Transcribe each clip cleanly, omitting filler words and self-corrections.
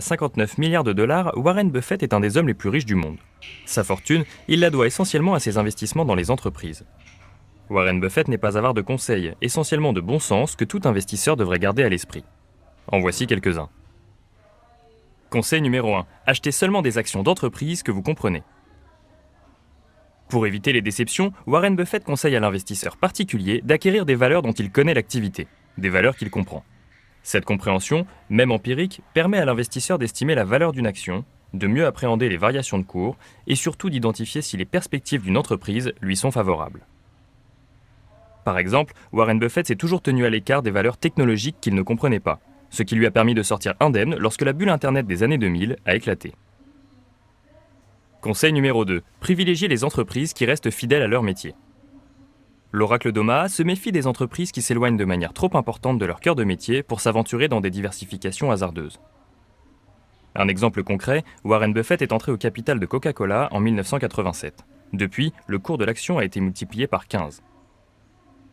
59 milliards de dollars, Warren Buffett est un des hommes les plus riches du monde. Sa fortune, il la doit essentiellement à ses investissements dans les entreprises. Warren Buffett n'est pas avare de conseils, essentiellement de bon sens que tout investisseur devrait garder à l'esprit. En voici quelques-uns. Conseil numéro 1. Achetez seulement des actions d'entreprises que vous comprenez. Pour éviter les déceptions, Warren Buffett conseille à l'investisseur particulier d'acquérir des valeurs dont il connaît l'activité, des valeurs qu'il comprend. Cette compréhension, même empirique, permet à l'investisseur d'estimer la valeur d'une action, de mieux appréhender les variations de cours et surtout d'identifier si les perspectives d'une entreprise lui sont favorables. Par exemple, Warren Buffett s'est toujours tenu à l'écart des valeurs technologiques qu'il ne comprenait pas, ce qui lui a permis de sortir indemne lorsque la bulle Internet des années 2000 a éclaté. Conseil numéro 2. Privilégiez les entreprises qui restent fidèles à leur métier. L'oracle d'Omaha se méfie des entreprises qui s'éloignent de manière trop importante de leur cœur de métier pour s'aventurer dans des diversifications hasardeuses. Un exemple concret, Warren Buffett est entré au capital de Coca-Cola en 1987. Depuis, le cours de l'action a été multiplié par 15.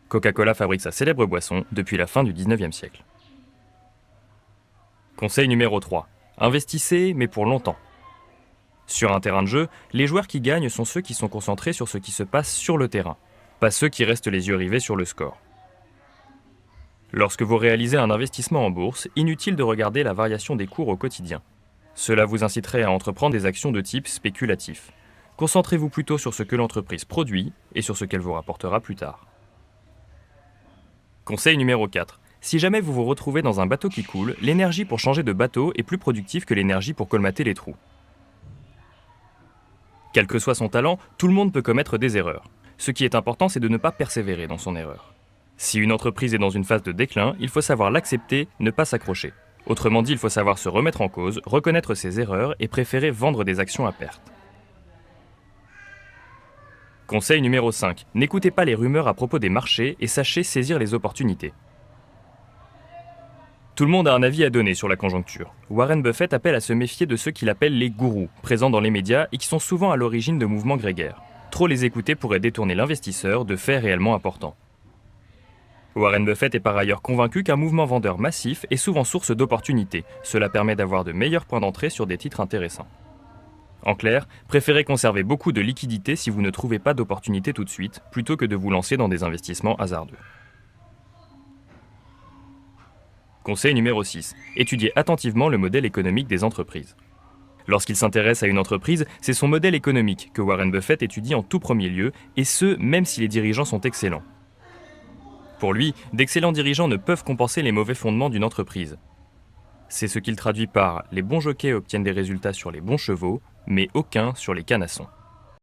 Coca-Cola fabrique sa célèbre boisson depuis la fin du 19e siècle. Conseil numéro 3. Investissez, mais pour longtemps. Sur un terrain de jeu, les joueurs qui gagnent sont ceux qui sont concentrés sur ce qui se passe sur le terrain, pas ceux qui restent les yeux rivés sur le score. Lorsque vous réalisez un investissement en bourse, inutile de regarder la variation des cours au quotidien. Cela vous inciterait à entreprendre des actions de type spéculatif. Concentrez-vous plutôt sur ce que l'entreprise produit et sur ce qu'elle vous rapportera plus tard. Conseil numéro 4. Si jamais vous vous retrouvez dans un bateau qui coule, l'énergie pour changer de bateau est plus productive que l'énergie pour colmater les trous. Quel que soit son talent, tout le monde peut commettre des erreurs. Ce qui est important, c'est de ne pas persévérer dans son erreur. Si une entreprise est dans une phase de déclin, il faut savoir l'accepter, ne pas s'accrocher. Autrement dit, il faut savoir se remettre en cause, reconnaître ses erreurs et préférer vendre des actions à perte. Conseil numéro 5. N'écoutez pas les rumeurs à propos des marchés et sachez saisir les opportunités. Tout le monde a un avis à donner sur la conjoncture. Warren Buffett appelle à se méfier de ceux qu'il appelle les gourous, présents dans les médias et qui sont souvent à l'origine de mouvements grégaires. Trop les écouter pourrait détourner l'investisseur de faits réellement importants. Warren Buffett est par ailleurs convaincu qu'un mouvement vendeur massif est souvent source d'opportunités. Cela permet d'avoir de meilleurs points d'entrée sur des titres intéressants. En clair, préférez conserver beaucoup de liquidités si vous ne trouvez pas d'opportunité tout de suite, plutôt que de vous lancer dans des investissements hasardeux. Conseil numéro 6. Étudiez attentivement le modèle économique des entreprises. Lorsqu'il s'intéresse à une entreprise, c'est son modèle économique que Warren Buffett étudie en tout premier lieu, et ce, même si les dirigeants sont excellents. Pour lui, d'excellents dirigeants ne peuvent compenser les mauvais fondements d'une entreprise. C'est ce qu'il traduit par « les bons jockeys obtiennent des résultats sur les bons chevaux, mais aucun sur les canassons ».